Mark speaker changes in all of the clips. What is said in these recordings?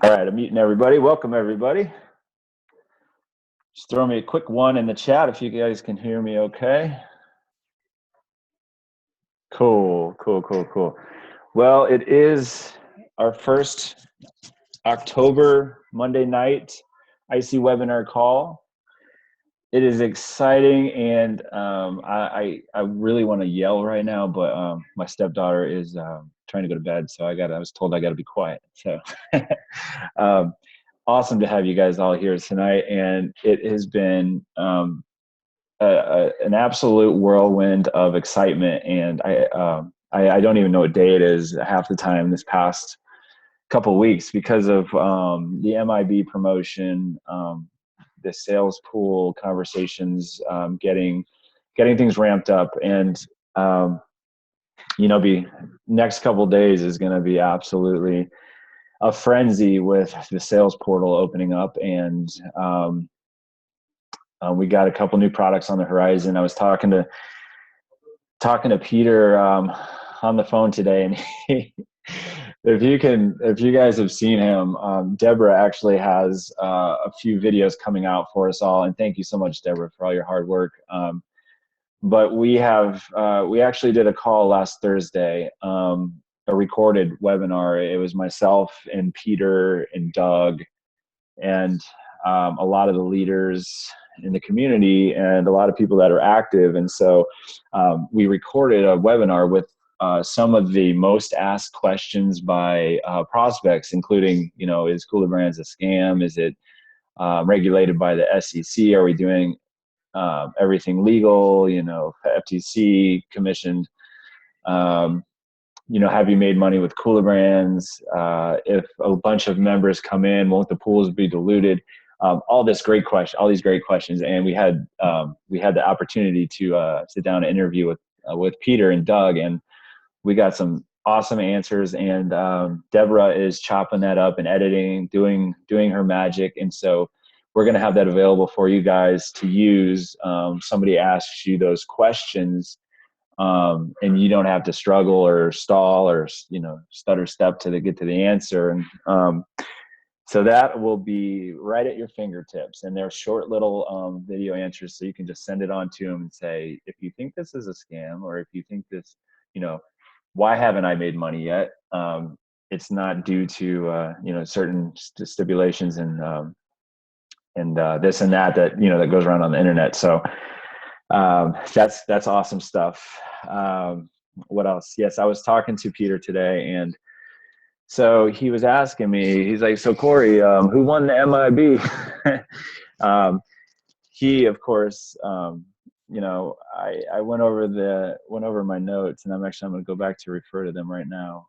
Speaker 1: All right, I'm muting everybody. Welcome, everybody. Just throw me a quick one in the chat if you guys can hear me okay. Cool. Well, it is our first October Monday night IC webinar call. It is exciting, and I really want to yell right now, but my stepdaughter is trying to go to bed, so I was told I got to be quiet. So awesome to have you guys all here tonight, and it has been an absolute whirlwind of excitement, and I don't even know what day it is half the time this past couple of weeks because of the MIB promotion, the sales pool conversations, getting things ramped up, and the next couple of days is going to be absolutely a frenzy with the sales portal opening up, and we got a couple new products on the horizon. I was talking to Peter on the phone today, and if you guys have seen him, Deborah actually has a few videos coming out for us all, and thank you so much, Deborah, for all your hard work. But we actually did a call last Thursday, a recorded webinar. It was myself and Peter and Doug and a lot of the leaders in the community and a lot of people that are active. And so we recorded a webinar with some of the most asked questions by prospects, including, is kulaBrands a scam? Is it regulated by the SEC? Are we doing everything legal, FTC commissioned? Have you made money with kulaBrands? If a bunch of members come in, won't the pools be diluted? All these great questions, and we had the opportunity to sit down and interview with Peter and Doug, and we got some awesome answers. And Deborah is chopping that up and editing, doing her magic, and so we're going to have that available for you guys to use. Somebody asks you those questions, and you don't have to struggle or stall or stutter step to get to the answer. And so that will be right at your fingertips, and they're short little video answers, so you can just send it on to them and say, if you think this is a scam, or if you think this, why haven't I made money yet? It's not due to certain stipulations and this and that that goes around on the internet. So that's awesome stuff. What else? Yes, I was talking to Peter today, and so he was asking me, he's like, so Corey, who won the MIB? He, of course, I went over my notes, and I'm going to go back to refer to them right now.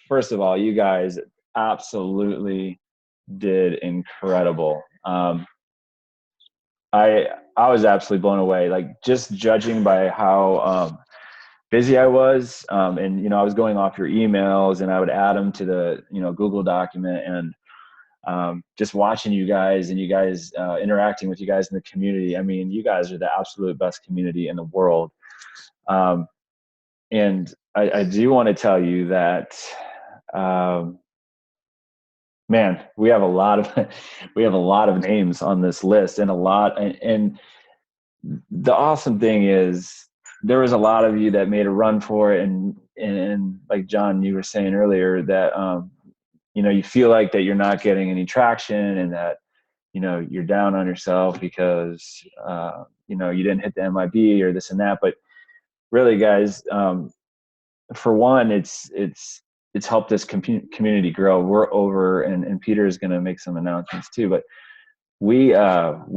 Speaker 1: First of all, you guys absolutely did incredible. I was absolutely blown away, like just judging by how busy I was, and I was going off your emails, and I would add them to the Google document, and just watching you guys and interacting with you guys in the community. I mean, you guys are the absolute best community in the world. And I do want to tell you that, man, we have a lot of names on this list, and the awesome thing is there was a lot of you that made a run for it, and like John, you were saying earlier that you feel like that you're not getting any traction, and that you're down on yourself because you didn't hit the MIB or this and that. But really, guys, for one, it's helped this community grow. We're over, and Peter is going to make some announcements too, but we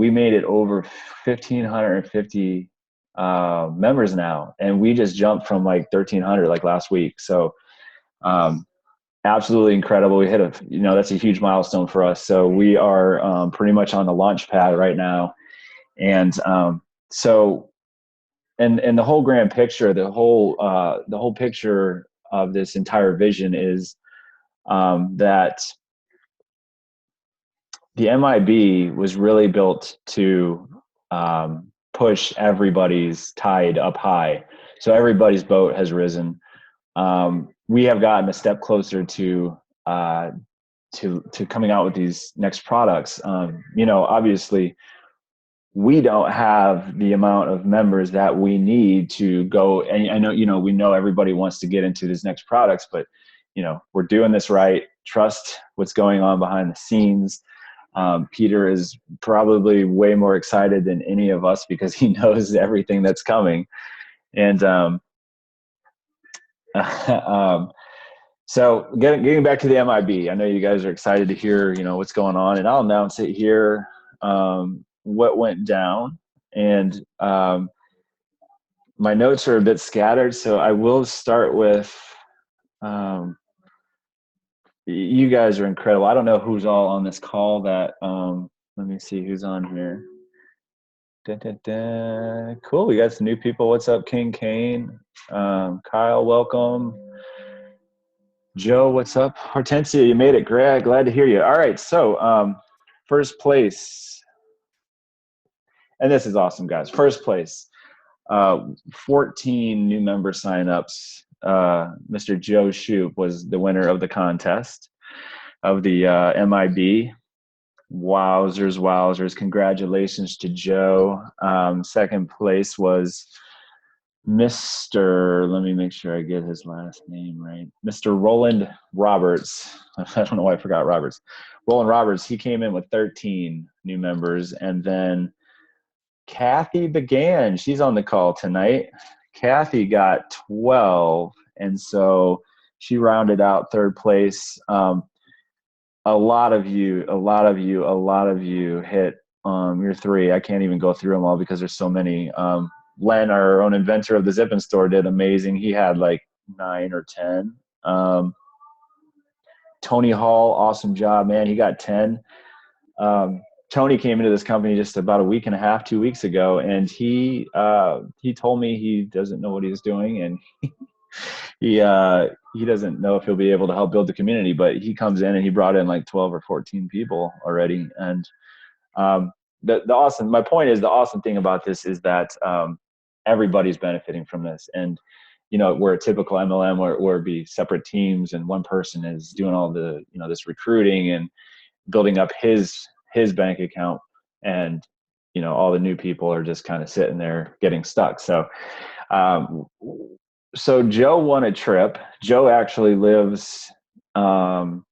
Speaker 1: made it over 1,550 members now, and we just jumped from like 1,300 like last week. So absolutely incredible. We hit that's a huge milestone for us. So we are pretty much on the launch pad right now, and so and the whole grand picture, the whole picture of this entire vision is that the MIB was really built to push everybody's tide up high. So everybody's boat has risen. We have gotten a step closer to to coming out with these next products. Obviously we don't have the amount of members that we need to go. And I know, we know everybody wants to get into these next products, but we're doing this right. Trust what's going on behind the scenes. Peter is probably way more excited than any of us because he knows everything that's coming. And so getting back to the MIB, I know you guys are excited to hear, what's going on, and I'll announce it here, what went down. And my notes are a bit scattered, so I will start with, you guys are incredible. I don't know who's all on this call that, let me see who's on here. Dun, dun, dun. Cool. We got some new people. What's up, King Kane? Kyle, welcome. Joe, what's up? Hortensia, you made it. Greg, glad to hear you. All right. So first place, and this is awesome, guys. First place, 14 new member signups. Mr. Joe Shoup was the winner of the contest of the MIB. Wowzers. Congratulations to Joe. Second place was Mr. Let me make sure I get his last name right. Mr. Roland Roberts. I don't know why I forgot Roberts. Roland Roberts, he came in with 13 new members. And then Kathy Began, she's on the call tonight. Kathy got 12. And so she rounded out third place. A lot of you hit your three. I can't even go through them all because there's so many. Len, our own inventor of the Zippin' Store, did amazing. He had like 9 or 10. Tony Hall, awesome job, man. He got 10. Tony came into this company just about a week and a half, 2 weeks ago, and he told me he doesn't know what he's doing, and he doesn't know if he'll be able to help build the community, but he comes in and he brought in like 12 or 14 people already. And my point is, the awesome thing about this is that everybody's benefiting from this. And we're a typical MLM where it'd be separate teams and one person is doing all the this recruiting and building up his bank account, and all the new people are just kind of sitting there getting stuck. So Joe won a trip. Joe actually lives, Joe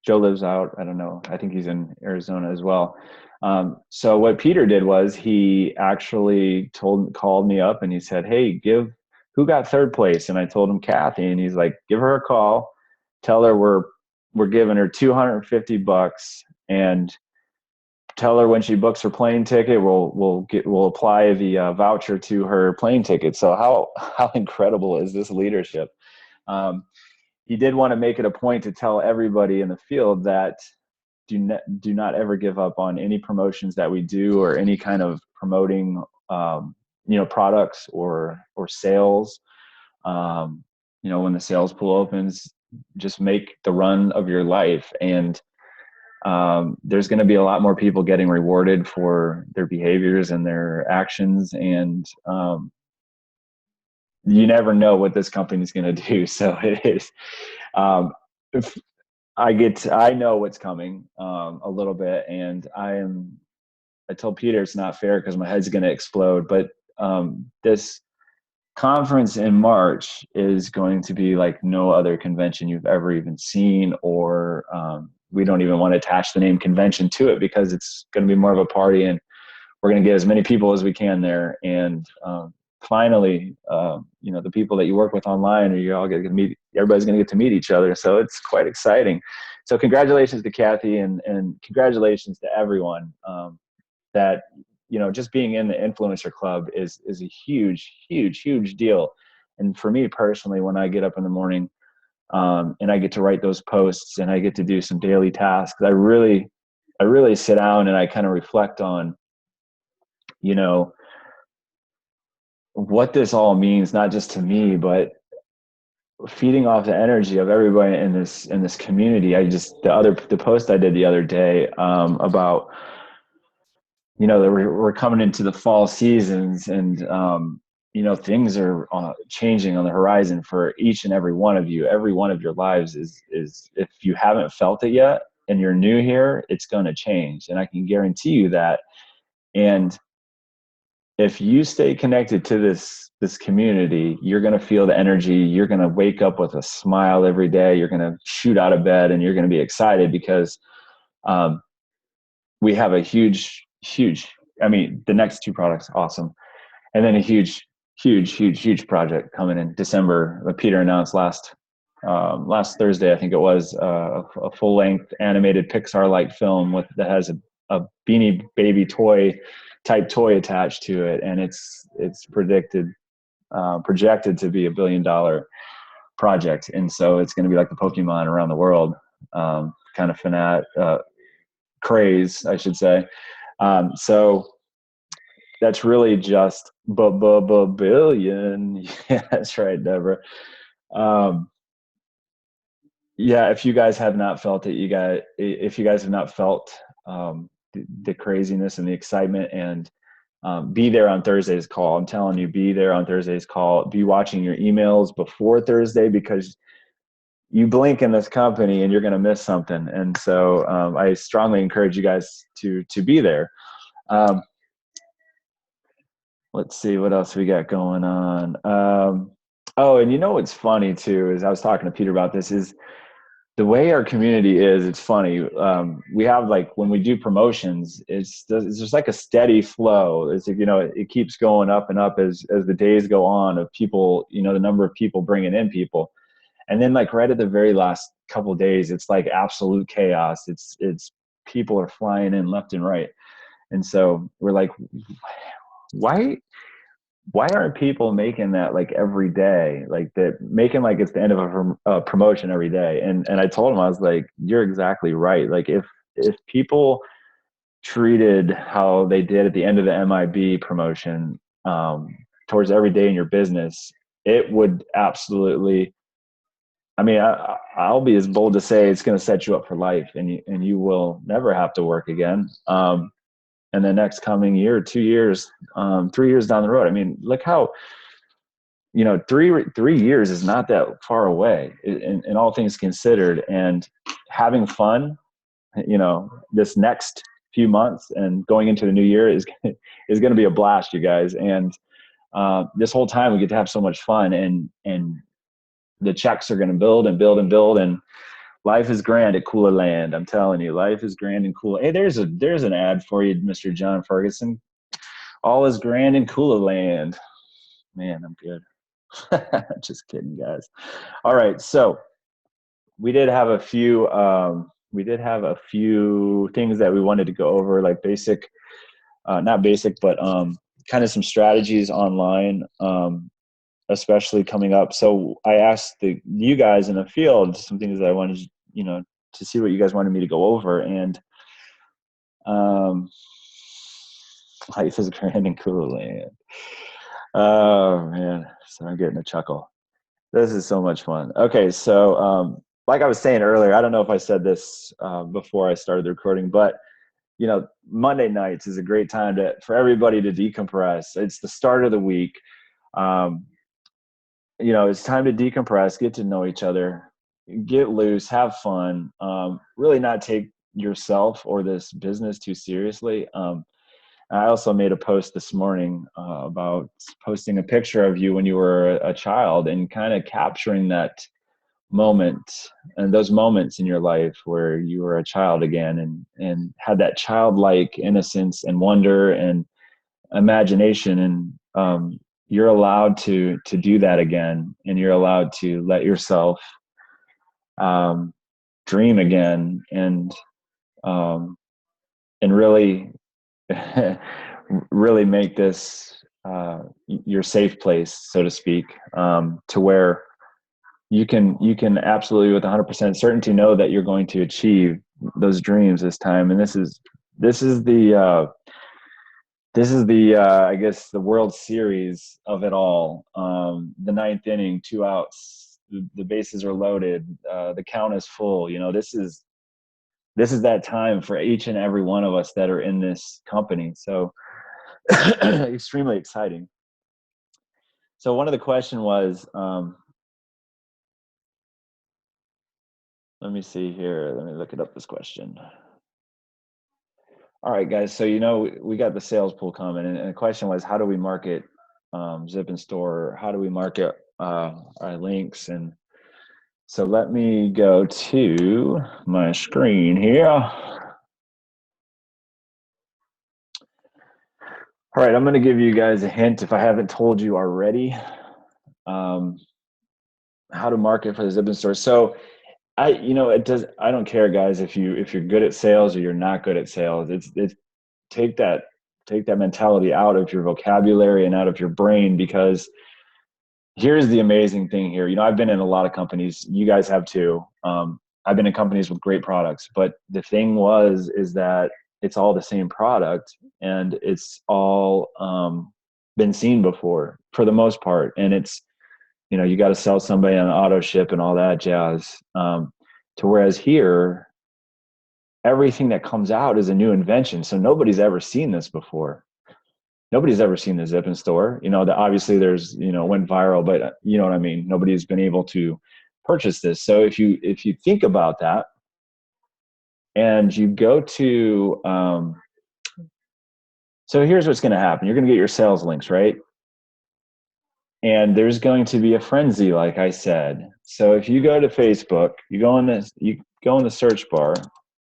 Speaker 1: lives out, I don't know, I think he's in Arizona as well. So what Peter did was he actually called me up and he said, hey, who got third place? And I told him Kathy, and he's like, give her a call, tell her we're giving her $250 and tell her when she books her plane ticket, we'll apply the voucher to her plane ticket. So how incredible is this leadership? He did want to make it a point to tell everybody in the field that do not ever give up on any promotions that we do or any kind of promoting, products or sales. When the sales pool opens, just make the run of your life. And there's going to be a lot more people getting rewarded for their behaviors and their actions. And you never know what this company is going to do. So it is, if I know what's coming a little bit, and I told Peter it's not fair because my head's going to explode. But this conference in March is going to be like no other convention you've ever even seen, or we don't even want to attach the name convention to it because it's going to be more of a party, and we're going to get as many people as we can there. And finally, the people that you work with online, you're all going to meet, everybody's going to get to meet each other. So it's quite exciting. So congratulations to Kathy, and congratulations to everyone that, just being in the influencer club is a huge, huge, huge deal. And for me personally, when I get up in the morning and I get to write those posts and I get to do some daily tasks, I really sit down and I kind of reflect on, what this all means, not just to me, but feeding off the energy of everybody in this community. The post I did the other day about, that we're coming into the fall seasons, and things are changing on the horizon for each and every one of you. Every one of your lives is if you haven't felt it yet and you're new here, it's going to change. And I can guarantee you that. And if you stay connected to this community, you're going to feel the energy. You're going to wake up with a smile every day. You're going to shoot out of bed and you're going to be excited because we have a huge, I mean, the next two products, awesome. And then a huge project coming in December. Peter announced last Thursday, I think it was, a full length animated Pixar-like film that has a Beanie Baby type toy attached to it, and it's projected to be $1 billion project, and so it's going to be like the Pokemon around the world, kind of craze, I should say. So that's really just billion. Yeah, that's right, Deborah. Yeah, if you guys have not felt it, if you guys have not felt the craziness and the excitement, and be there on Thursday's call. I'm telling you, be there on Thursday's call. Be watching your emails before Thursday, because you blink in this company and you're going to miss something. And so I strongly encourage you guys to be there. Let's see what else we got going on. Oh, and what's funny too is I was talking to Peter about this, is the way our community is. It's funny. We have, like, when we do promotions, it's just like a steady flow. It's, it keeps going up and up as the days go on, of people, the number of people bringing in people. And then, like, right at the very last couple of days, it's like absolute chaos. It's people are flying in left and right. And so we're like, why aren't people making that, like, every day, like that, making like it's the end of a promotion every day? And I told him, I was like, you're exactly right. Like, if people treated how they did at the end of the MIB promotion towards every day in your business, it would absolutely, I mean, I'll be as bold to say it's going to set you up for life, and you will never have to work again. And the next coming year, 2 years, 3 years down the road. I mean, look how, 3 years is not that far away in all things considered. And having fun, this next few months and going into the new year is going to be a blast, you guys. And this whole time we get to have so much fun, and the checks are going to build and build and build. And life is grand at kulaLand. I'm telling you, life is grand and cool. Hey, there's an ad for you, Mr. John Ferguson. All is grand in kulaLand. Man, I'm good. Just kidding, guys. All right, so we did have a few things that we wanted to go over, like basic, not basic, but kind of some strategies online, especially coming up. So I asked you guys in the field some things that I wanted, to see what you guys wanted me to go over. And life is grand and cool, land. Oh man, so I'm getting a chuckle. This is so much fun. Okay, so like I was saying earlier, I don't know if I said this before I started the recording, but Monday nights is a great time for everybody to decompress. It's the start of the week. It's time to decompress, get to know each other, get loose, have fun, really not take yourself or this business too seriously. I also made a post this morning about posting a picture of you when you were a child, and kind of capturing that moment and those moments in your life where you were a child again, and had that childlike innocence and wonder and imagination. And you're allowed to do that again, and you're allowed to let yourself dream again, and really really make this your safe place, so to speak, to where you can absolutely, with 100% certainty, know that you're going to achieve those dreams this time. And this is the I guess the World Series of it all. The ninth inning, 2 outs, the bases are loaded, the count is full. This is that time for each and every one of us that are in this company. So extremely exciting. So one of the question was, let me see here. Let me look it up, this question. All right, guys. So, we got the sales pool coming, and the question was, how do we market Zip and Store? How do we market our links? And so let me go to my screen here. All right, I'm going to give you guys a hint if I haven't told you already, how to market for the Zip and Store. So I don't care, guys, if you're good at sales or you're not good at sales. It's take that mentality out of your vocabulary and out of your brain, because here's the amazing thing here. I've been in a lot of companies. You guys have too. I've been in companies with great products, but the thing is that it's all the same product, and it's all been seen before for the most part. And it's, you got to sell somebody on auto ship and all that jazz. To whereas here, everything that comes out is a new invention. So nobody's ever seen this before. Nobody's ever seen the Zip and Store. That obviously there's, went viral, but you know what I mean? Nobody's been able to purchase this. So if you think about that, and you go to, so here's what's going to happen. You're going to get your sales links, right? And there's going to be a frenzy, like I said. So if you go to Facebook, you go in the search bar,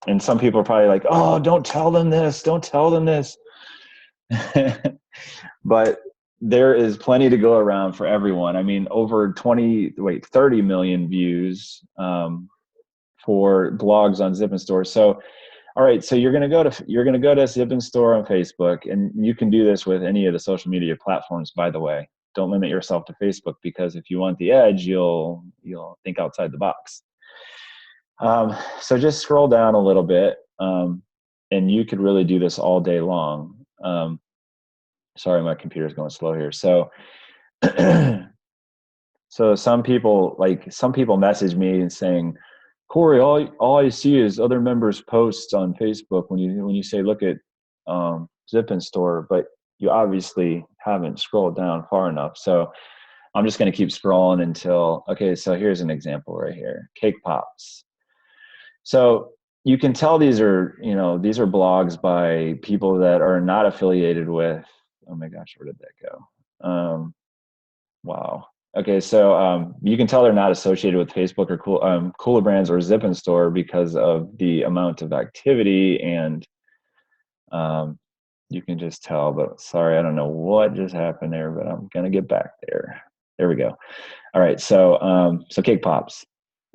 Speaker 1: and some people are probably like, oh, don't tell them this. Don't tell them this. But there is plenty to go around for everyone. I mean, over 30 million views for blogs on Zip and Store. So, all right, so you're going to go to Zip and Store on Facebook, and you can do this with any of the social media platforms, by the way. Don't limit yourself to Facebook, because if you want the edge, you'll think outside the box. So just scroll down a little bit, and you could really do this all day long. Sorry, my computer's going slow here. So, so some people message me and saying, Corey, all I see is other members' posts on Facebook when you say look at Zip and Store, but you obviously haven't scrolled down far enough. So I'm just going to keep scrolling until, okay, so here's an example right here, Cake Pops. So you can tell these are blogs by people that are not affiliated with, oh my gosh, where did that go? Wow. Okay, so you can tell they're not associated with Facebook or kulaBrands or Zip and Store because of the amount of activity, and you can just tell. But sorry, I don't know what just happened there, but I'm gonna get back there. There we go. All right, so Cake Pops.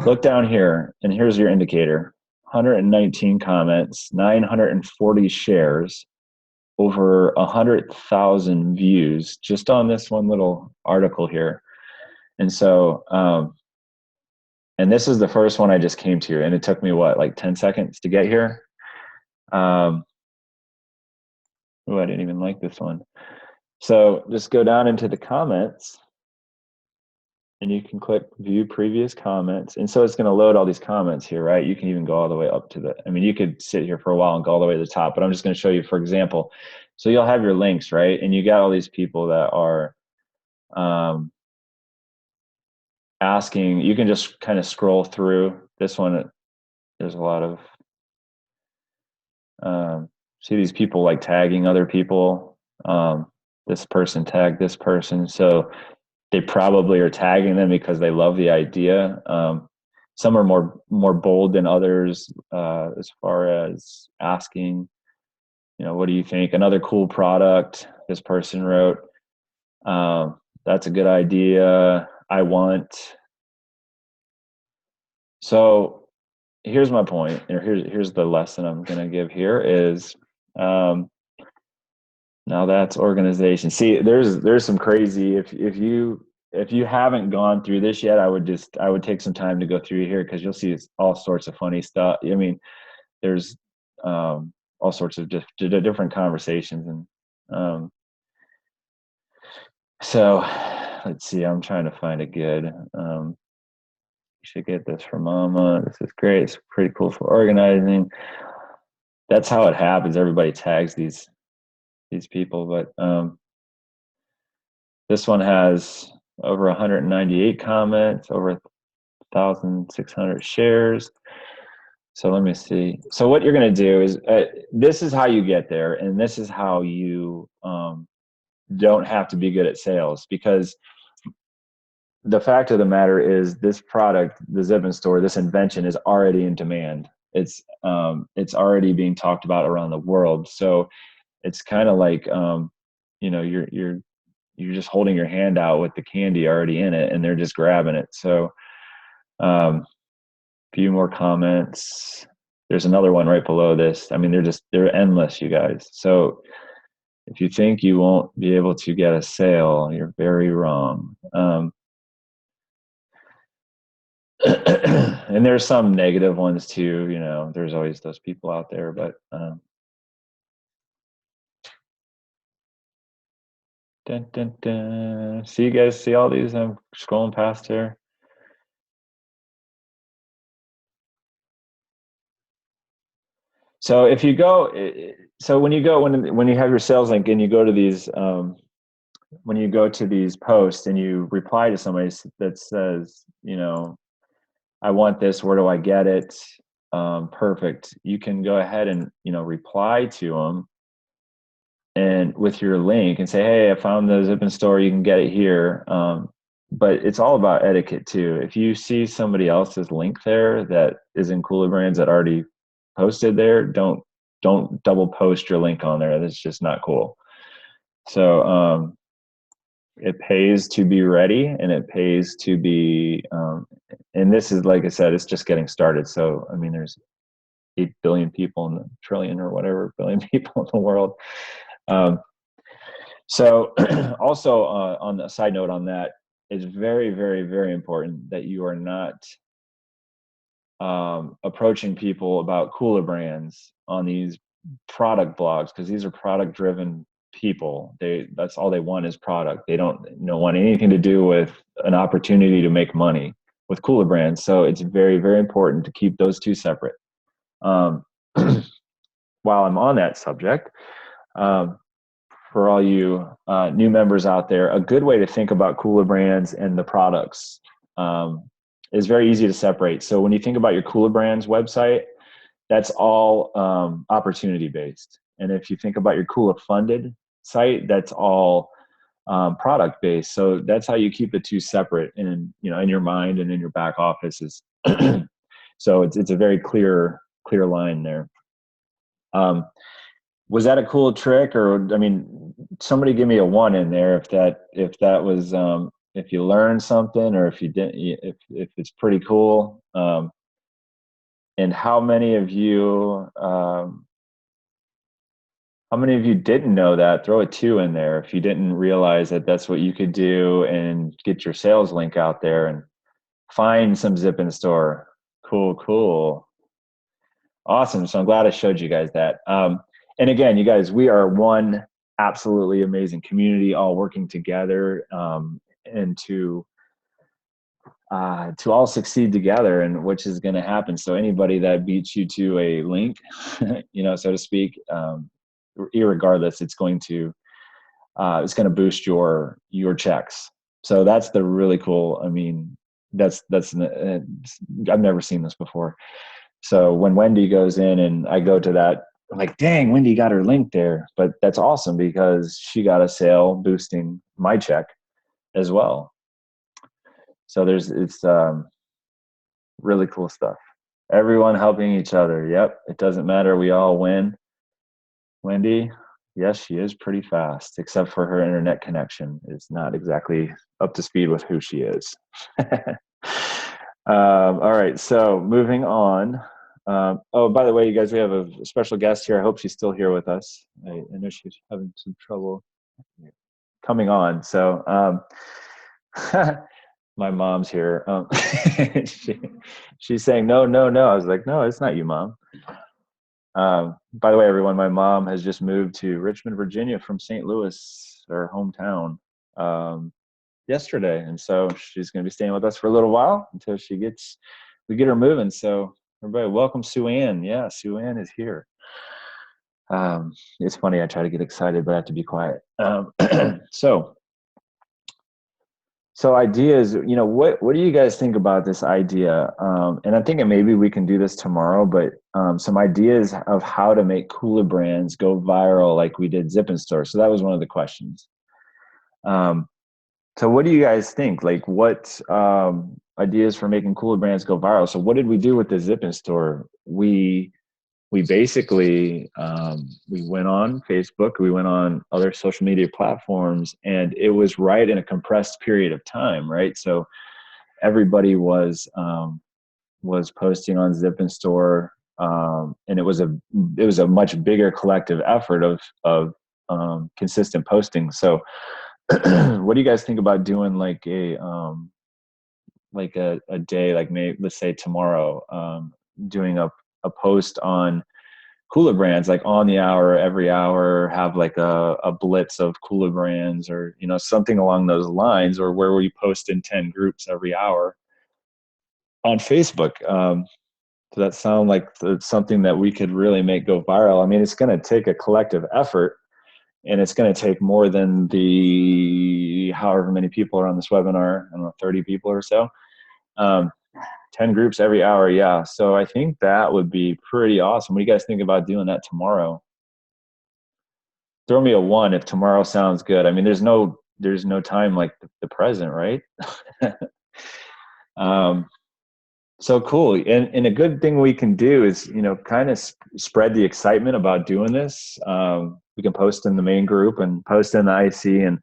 Speaker 1: Look down here, and here's your indicator: 119 comments, 940 shares, over 100,000 views just on this one little article here. And so, and this is the first one I just came to, and it took me like 10 seconds to get here. Oh, I didn't even like this one. So just go down into the comments, and you can click view previous comments. And so it's going to load all these comments here, right? You can even go all the way up to you could sit here for a while and go all the way to the top, but I'm just going to show you, for example. So you'll have your links, right? And you got all these people that are asking. You can just kind of scroll through this one. There's a lot of, see these people like tagging other people. This person tagged this person. So they probably are tagging them because they love the idea. Some are more bold than others as far as asking, what do you think? Another cool product, this person wrote, that's a good idea. I want. So here's my point, and here's the lesson I'm going to give here is, now that's organization. See, there's some crazy, if you haven't gone through this yet, I would take some time to go through here, because you'll see all sorts of funny stuff. I mean, there's all sorts of different conversations. And so let's see, I'm trying to find a good, you should get this from Mama. This is great. It's pretty cool for organizing. That's how it happens. Everybody tags these people, but This one has over 198 comments, over 1,600 shares. So let me see. So what you're going to do is, this is how you get there, and this is how you don't have to be good at sales, because the fact of the matter is this product, the Zip and Store, this invention is already in demand. It's already being talked about around the world. So it's kind of like, you're just holding your hand out with the candy already in it, and they're just grabbing it. So, few more comments. There's another one right below this. I mean, they're endless, you guys. So if you think you won't be able to get a sale, you're very wrong. And there's some negative ones too. There's always those people out there, but dun, dun, dun. See, you guys see all these? I'm scrolling past here. So if you go, so when you have your sales link and you go to these, when you go to these posts and you reply to somebody that says, I want this, where do I get it? Perfect. You can go ahead and, reply to them and with your link and say, hey, I found the Zip and Store, you can get it here. But it's all about etiquette too. If you see somebody else's link there that is in kulaBrands that already posted there, don't double post your link on there. That's just not cool. So it pays to be ready, and it pays to be, and this is, like I said, it's just getting started. So, I mean, there's 8 billion people in the trillion or whatever billion people in the world. So also on the side note on that, it's very, very, very important that you are not approaching people about kulaBrands on these product blogs, because these are product driven people. That's all they want is product. They don't want anything to do with an opportunity to make money with kulaBrands. So it's very, very important to keep those two separate. While I'm on that subject, for all you new members out there, a good way to think about kulaBrands and the products is very easy to separate. So when you think about your kulaBrands website, that's all opportunity based. And if you think about your Kula funded site, that's all product based. So that's how you keep the two separate in your mind and in your back offices. So it's a very clear line there. Was that a cool trick? Or, I mean, somebody give me a 1 in there if that was if you learned something, or if you didn't, if it's pretty cool. And how many of you didn't know that? Throw a 2 in there if you didn't realize that that's what you could do and get your sales link out there and find some Zip and Store. Cool. Awesome. So I'm glad I showed you guys that. And again, you guys, we are one absolutely amazing community, all working together, and to all succeed together, and which is going to happen. So anybody that beats you to a link, so to speak, irregardless, it's going to boost your checks. So that's the really cool. I mean, that's I've never seen this before. So when Wendy goes in and I go to that, I'm like, dang, Wendy got her link there. But that's awesome because she got a sale boosting my check as well. So it's really cool stuff. Everyone helping each other. Yep. It doesn't matter. We all win. Wendy, yes, she is pretty fast, except for her internet connection is not exactly up to speed with who she is. All right. So moving on. Oh, by the way, you guys, we have a special guest here. I hope she's still here with us. I know she's having some trouble coming on. So my mom's here. She's saying, no. I was like, no, it's not you, Mom. By the way, everyone, my mom has just moved to Richmond, Virginia from St. Louis, her hometown, yesterday. And so she's going to be staying with us for a little while until we get her moving. So everybody, welcome Sue Ann. Yeah, Sue Ann is here. It's funny, I try to get excited, but I have to be quiet. So So ideas, what do you guys think about this idea? And I'm thinking maybe we can do this tomorrow, but some ideas of how to make kulaBrands go viral like we did Zip and Store. So that was one of the questions. Um, so what do you guys think? Like what ideas for making kulaBrands go viral? So what did we do with the Zip and Store? We basically we went on Facebook, we went on other social media platforms, and it was right in a compressed period of time, right? So everybody was posting on Zip and Store, and it was a much bigger collective effort of consistent posting. So, what do you guys think about doing like a day, like maybe let's say tomorrow, doing a post on kulaBrands, like on the hour, every hour, have like a blitz of kulaBrands, or something along those lines, or where we post in 10 groups every hour on Facebook. Does that sound like something that we could really make go viral? I mean, it's going to take a collective effort, and it's going to take more than the however many people are on this webinar. I don't know, 30 people or so. Um, 10 groups every hour. Yeah. So I think that would be pretty awesome. What do you guys think about doing that tomorrow? Throw me a one if tomorrow sounds good. I mean, there's no time like the present, right? um, so cool. And a good thing we can do is, kind of spread the excitement about doing this. We can post in the main group and post in the IC,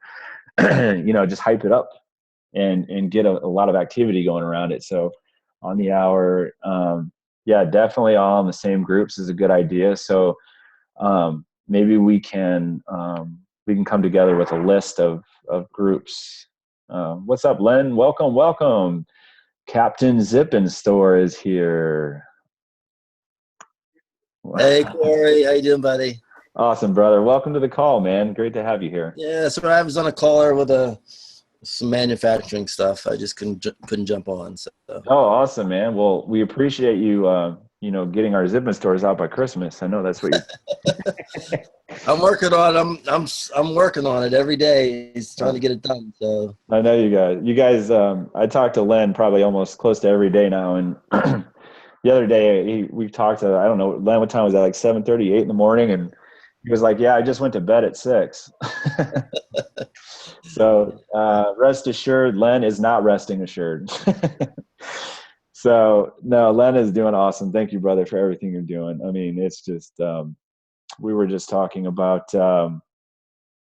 Speaker 1: and, just hype it up and get a lot of activity going around it. So on the hour, yeah, definitely all in the same groups is a good idea. So maybe we can come together with a list of groups. What's up, Len? Welcome, welcome. Captain Zip and Store is here.
Speaker 2: Hey Corey, how you doing, buddy?
Speaker 1: Awesome, brother. Welcome to the call, man. Great to have you here.
Speaker 2: Yeah, so I was on a caller with some manufacturing stuff. I just couldn't jump on. So
Speaker 1: Oh, awesome, man. Well, we appreciate you, getting our Zip and Stores out by Christmas. I know that's what you.
Speaker 2: I'm working on. I'm working on it every day. He's trying to get it done. So
Speaker 1: I know you guys. I talk to Len probably almost close to every day now, and the other day we talked to, I don't know, Len, what time was that? Like 7:30, 8 in the morning, and he was like, "Yeah, I just went to bed at 6." So rest assured, Len is not resting assured. So no, Len is doing awesome. Thank you, brother, for everything you're doing. I mean, it's just we were just talking about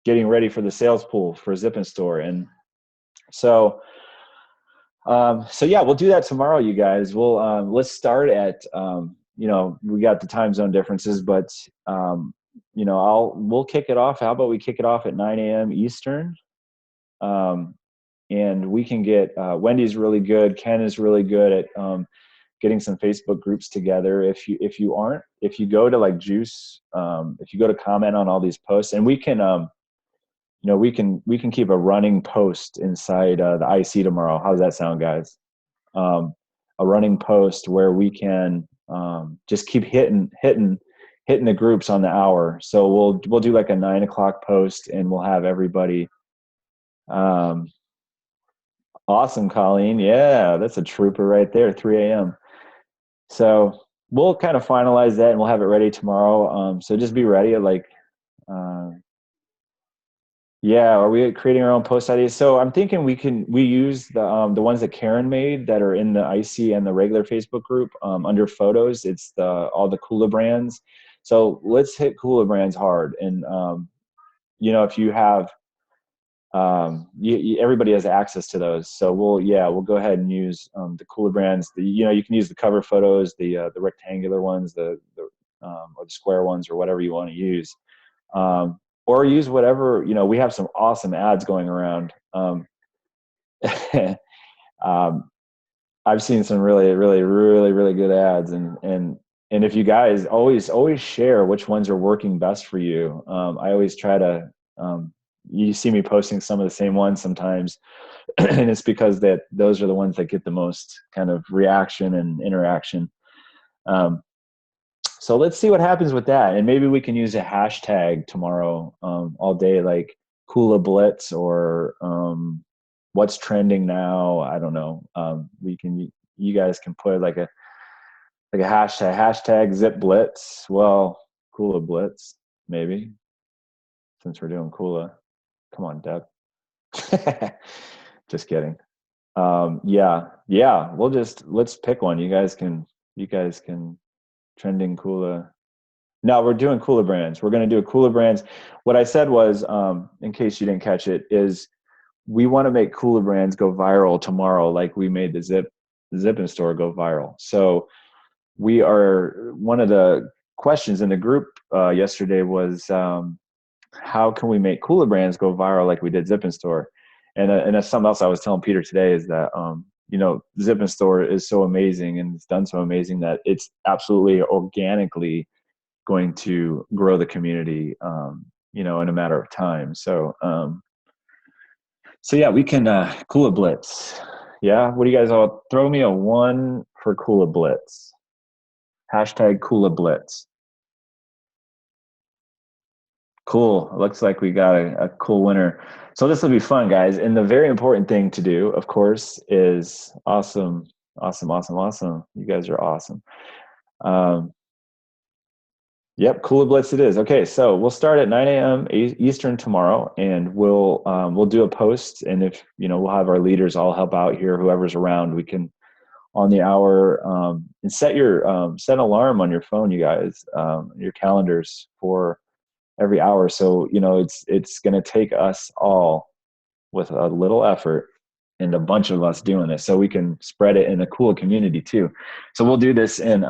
Speaker 1: getting ready for the sales pool for Zip and Store, and so. So yeah, we'll do that tomorrow, you guys. Let's start at we got the time zone differences, but we'll kick it off. How about we kick it off at 9 a.m. Eastern? And we can get Wendy's really good. Ken is really good at getting some Facebook groups together. If you go to like Juice, if you go to comment on all these posts, and we can keep a running post inside the IC tomorrow. How does that sound, guys? A running post where we can just keep hitting the groups on the hour. So we'll do like a 9 o'clock post, and we'll have everybody. Awesome, Colleen. Yeah, that's a trooper right there. 3 a.m. So we'll kind of finalize that, and we'll have it ready tomorrow. So just be ready at like. Yeah, are we creating our own post ideas? So I'm thinking we use the ones that Karen made that are in the IC and the regular Facebook group under photos. It's all the kulaBrands. So let's hit kulaBrands hard, and if you have everybody has access to those. So we'll go ahead and use the kulaBrands. You can use the cover photos, the rectangular ones, or the square ones, or whatever you want to use. Or use whatever, we have some awesome ads going around. um, I've seen some really, really, really, really good ads, and if you guys always share which ones are working best for you. I always try to, you see me posting some of the same ones sometimes, and it's because those are the ones that get the most kind of reaction and interaction. So let's see what happens with that. And maybe we can use a hashtag tomorrow all day, like kulaBlitz or what's trending now. I don't know. You guys can put like a hashtag Zip Blitz. Well, Kula Blitz, maybe, since we're doing Kula. Come on, Deb. Just kidding. Yeah. Let's pick one. You guys can trending Kula. No, we're doing kulaBrands. We're going to do a kulaBrands. What I said was, in case you didn't catch it, is we want to make kulaBrands go viral tomorrow, like we made the Zip and Store go viral. So we are, one of the questions in the group yesterday was, how can we make kulaBrands go viral like we did Zip and Store? And that's something else I was telling Peter today, is that Zip and Store is so amazing, and it's done so amazing that it's absolutely organically going to grow the community, in a matter of time. So yeah, we can Kula Blitz. Yeah, what do you guys all throw me a 1 for Kula Blitz? Hashtag Kula Blitz. Cool. Looks like we got a cool winner. So this will be fun, guys. And the very important thing to do, of course, is awesome. You guys are awesome. Yep, Kula Blitz it is. Okay, so we'll start at 9 a.m. Eastern tomorrow, and we'll do a post. And if we'll have our leaders all help out here. Whoever's around, we can on the hour, and set an alarm on your phone, you guys, your calendars for every hour. So it's going to take us all with a little effort and a bunch of us doing this, so we can spread it in a cool community too. So we'll do this in.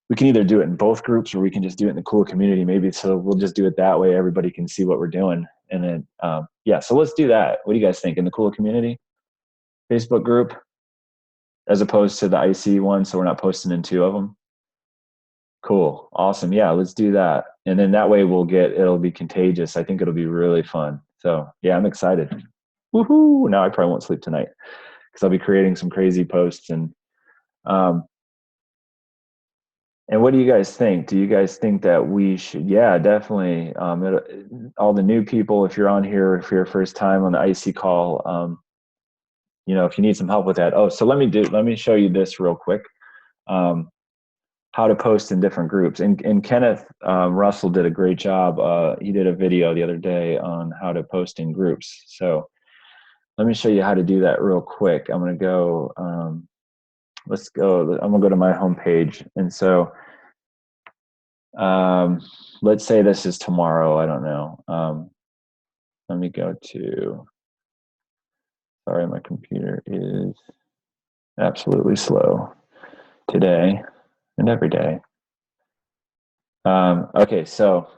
Speaker 1: We can either do it in both groups, or we can just do it in the cool community, maybe. So we'll just do it that way. Everybody can see what we're doing. And then, so let's do that. What do you guys think? In the cool community Facebook group, as opposed to the IC one, so we're not posting in 2 of them. Cool. Awesome. Yeah, let's do that. And then that way it'll be contagious. I think it'll be really fun. So yeah, I'm excited. Woohoo. Now I probably won't sleep tonight, because I'll be creating some crazy posts. And what do you guys think? Do you guys think that we should? Yeah, definitely. All the new people, if you're on here for your first time on the IC call, if you need some help with that. Oh, so let me show you this real quick. How to post in different groups. And Kenneth Russell did a great job. He did a video the other day on how to post in groups. So let me show you how to do that real quick. I'm going to go. Let's go. I'm gonna go to my homepage, and so let's say this is tomorrow. I don't know. Let me go to. Sorry, my computer is absolutely slow today and every day. Okay, so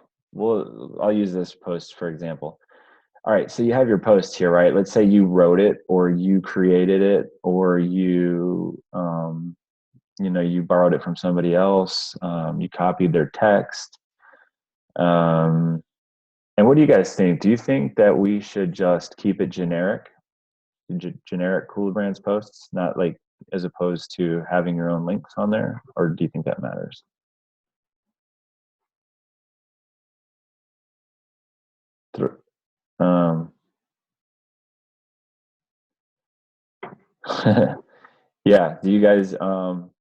Speaker 1: I'll use this post for example. All right, so you have your post here, right? Let's say you wrote it, or you created it, or you you borrowed it from somebody else. You copied their text. And what do you guys think? Do you think that we should just keep it generic, generic kulaBrands posts, not like as opposed to having your own links on there, or do you think that matters? Yeah, do you guys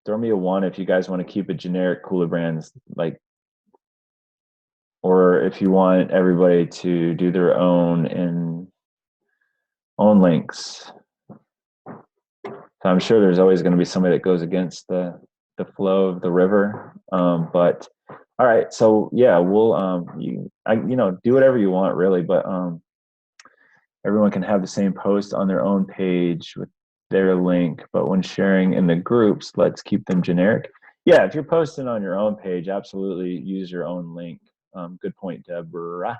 Speaker 1: throw me a 1 if you guys want to keep it generic kulaBrands, like, or if you want everybody to do their own links. So I'm sure there's always going to be somebody that goes against the flow of the river. But all right, so yeah, we'll do whatever you want really, but everyone can have the same post on their own page with their link, but when sharing in the groups, let's keep them generic. Yeah, if you're posting on your own page, absolutely use your own link. Good point, Deborah.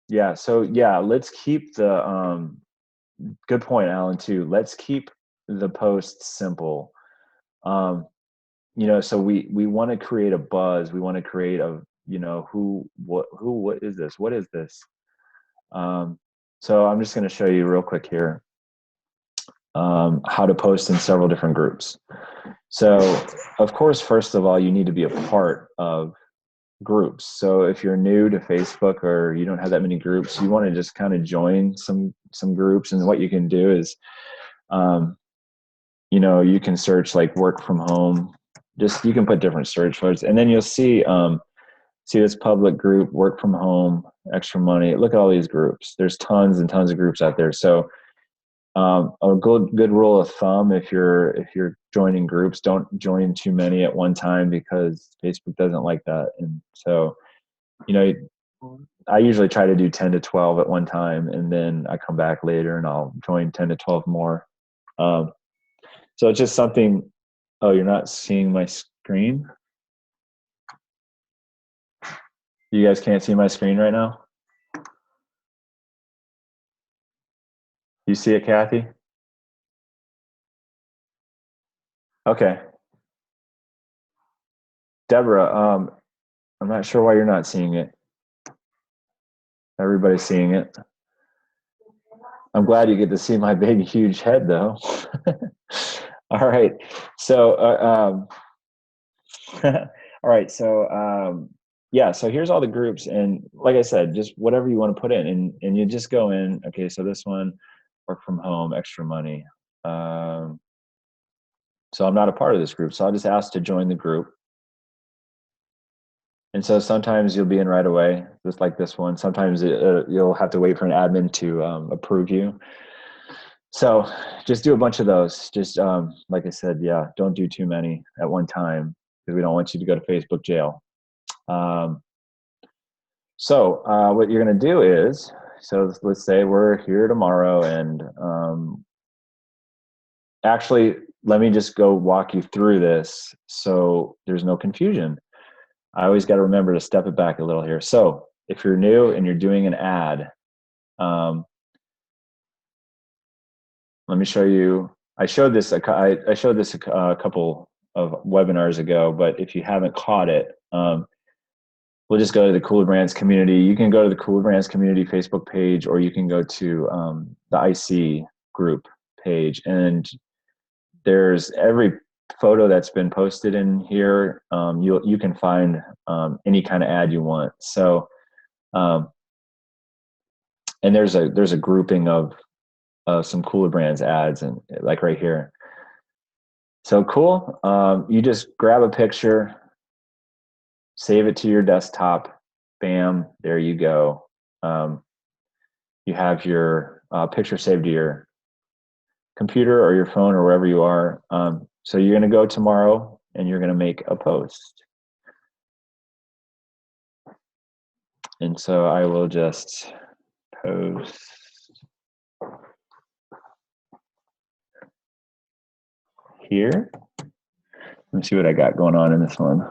Speaker 1: Yeah, so yeah, let's keep the good point, Alan, too. Let's keep the posts simple. So we want to create a buzz. We want to create a, what is this? What is this? So I'm just going to show you real quick here how to post in several different groups. So of course, first of all, you need to be a part of groups. So if you're new to Facebook or you don't have that many groups, you want to just kind of join some groups. And what you can do is, you can search like work from home. Just you can put different search words, and then you'll see this public group, work from home, extra money. Look at all these groups. There's tons and tons of groups out there. So a good rule of thumb, if you're joining groups, don't join too many at one time, because Facebook doesn't like that. And so, I usually try to do 10 to 12 at one time, and then I come back later and I'll join 10 to 12 more. So it's just something. Oh, you're not seeing my screen? You guys can't see my screen right now? You see it, Kathy? Okay. Deborah, I'm not sure why you're not seeing it. Everybody's seeing it. I'm glad you get to see my big, huge head, though. All right. So, all right. So, yeah. So here's all the groups, and like I said, just whatever you want to put in, and you just go in. Okay. So this one, work from home, extra money. So I'm not a part of this group, so I'll just ask to join the group. And so sometimes you'll be in right away, just like this one. Sometimes you'll have to wait for an admin to approve you. So just do a bunch of those. Just like I said, yeah, don't do too many at one time, because we don't want you to go to Facebook jail. So what you're going to do is, so let's say we're here tomorrow, and actually, let me just go walk you through this so there's no confusion. I always got to remember to step it back a little here. So if you're new and you're doing an ad, let me show you. I showed this a couple of webinars ago, but if you haven't caught it, we'll just go to the kulaBrands community. You can go to the kulaBrands community Facebook page, or you can go to the IC group page, and there's every photo that's been posted in here. You can find any kind of ad you want. So, and there's a grouping of some kulaBrands ads, and like right here. So cool. You just grab a picture, save it to your desktop. Bam, there you go. You have your picture saved to your computer or your phone or wherever you are. So you're going to go tomorrow and you're going to make a post. And so I will just post here. Let me see what I got going on in this one.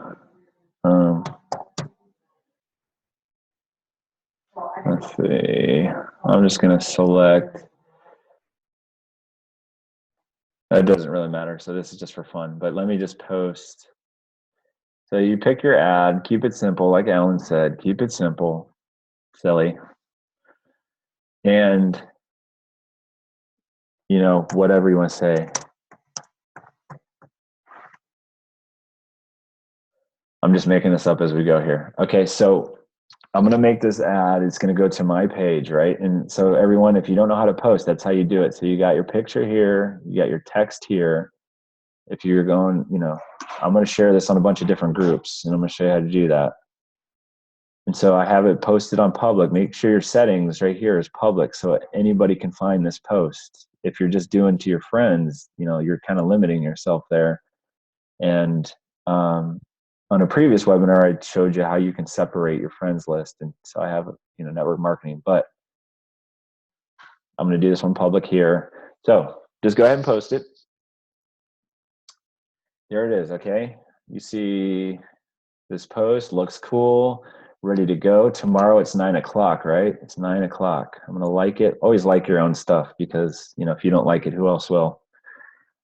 Speaker 1: Let's see. I'm just going to select. It doesn't really matter. So this is just for fun, but let me just post. So you pick your ad, keep it simple. Like Alan said, keep it simple, silly. And, whatever you want to say. I'm just making this up as we go here. Okay, so I'm going to make this ad. It's going to go to my page, right? And so everyone, if you don't know how to post, that's how you do it. So you got your picture here, you got your text here. If you're going, I'm going to share this on a bunch of different groups, and I'm going to show you how to do that. And so I have it posted on public. Make sure your settings right here is public so anybody can find this post. If you're just doing to your friends, you're kind of limiting yourself there. And on a previous webinar, I showed you how you can separate your friends list. And so I have, network marketing, but I'm going to do this one public here. So just go ahead and post it. There it is. Okay. You see this post looks cool, ready to go. Tomorrow it's 9 o'clock, right? It's 9 o'clock. I'm going to like it. Always like your own stuff, because, if you don't like it, who else will?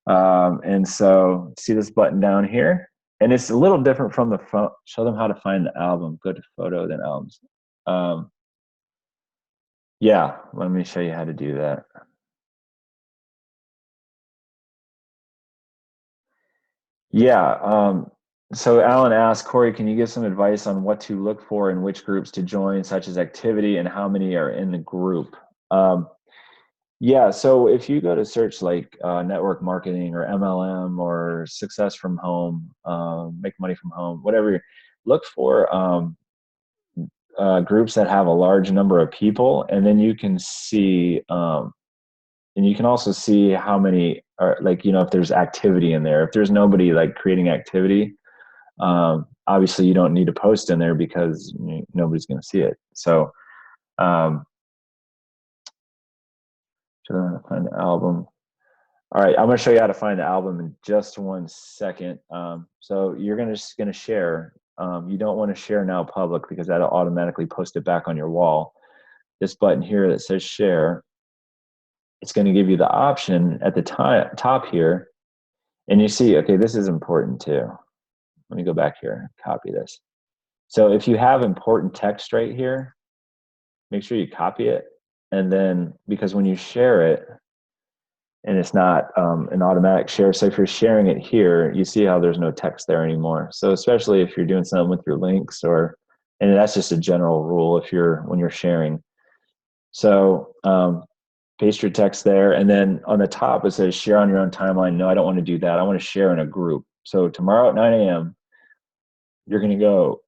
Speaker 1: And so see this button down here? And it's a little different from the phone. Show them how to find the album. Go to photo, then albums. Yeah, let me show you how to do that. Yeah, So Alan asked, Corey, can you give some advice on what to look for in which groups to join, such as activity and how many are in the group? Um, yeah, so if you go to search like network marketing or MLM or success from home, make money from home, whatever, look for groups that have a large number of people, and then you can see, and you can also see how many are like, if there's activity in there. If there's nobody like creating activity, obviously you don't need to post in there because nobody's going to see it. So, should I find the album? All right, I'm going to show you how to find the album in just 1 second. So you're just going to share. You don't want to share now public because that'll automatically post it back on your wall. This button here that says share, it's going to give you the option at the top here. And you see, okay, this is important too. Let me go back here, copy this. So if you have important text right here, make sure you copy it. And then, because when you share it, and it's not an automatic share. So if you're sharing it here, you see how there's no text there anymore. So especially if you're doing something with your links, and that's just a general rule when you're sharing. So paste your text there, and then on the top it says share on your own timeline. No, I don't want to do that. I want to share in a group. So tomorrow at 9 a.m., you're going to go,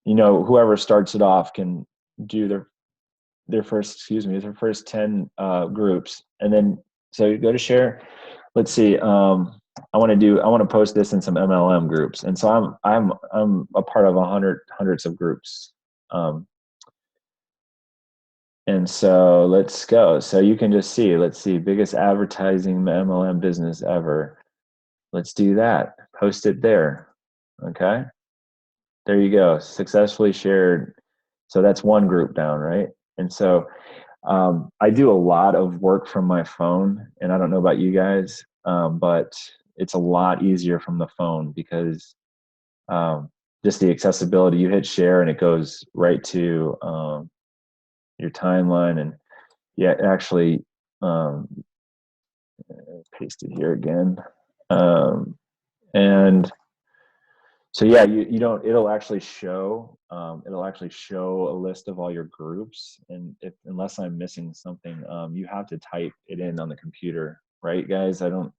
Speaker 1: whoever starts it off can do their first 10 groups. And then, so you go to share. Let's see. I want to post this in some MLM groups. And so I'm a part of hundreds of groups. And so let's go. So you can just see, let's see, biggest advertising MLM business ever. Let's do that. Post it there. Okay. There you go. Successfully shared. So that's one group down, right? And so I do a lot of work from my phone, and I don't know about you guys, but it's a lot easier from the phone because just the accessibility. You hit share and it goes right to your timeline, and actually paste it here again, and so yeah, you don't. It'll actually show. It'll actually show a list of all your groups, and unless I'm missing something, you have to type it in on the computer, right, guys? I'm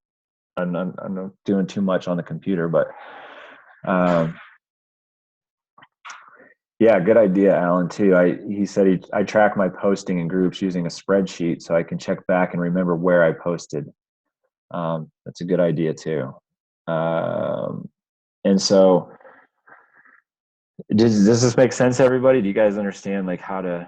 Speaker 1: not doing too much on the computer, but yeah, good idea, Alan. Too. He said I track my posting in groups using a spreadsheet, so I can check back and remember where I posted. That's a good idea too. And so, does this make sense to everybody? Do you guys understand like how to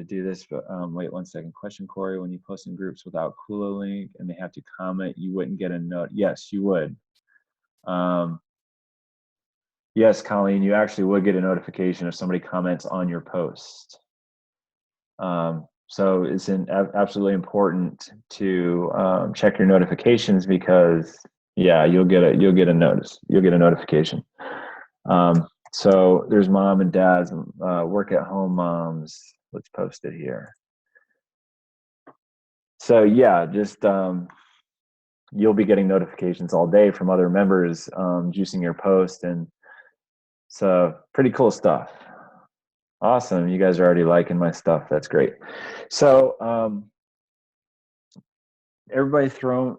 Speaker 1: do this? But wait 1 second. Question, Corey, when you post in groups without Kula link and they have to comment, you wouldn't get a note. Yes, you would. Yes, Colleen, you actually would get a notification if somebody comments on your post. So it's absolutely important to check your notifications because you'll get a notice. You'll get a notification. So there's mom and dad's work at home moms. Let's post it here. So just you'll be getting notifications all day from other members juicing your post, and so pretty cool stuff. Awesome. You guys are already liking my stuff. That's great. So everybody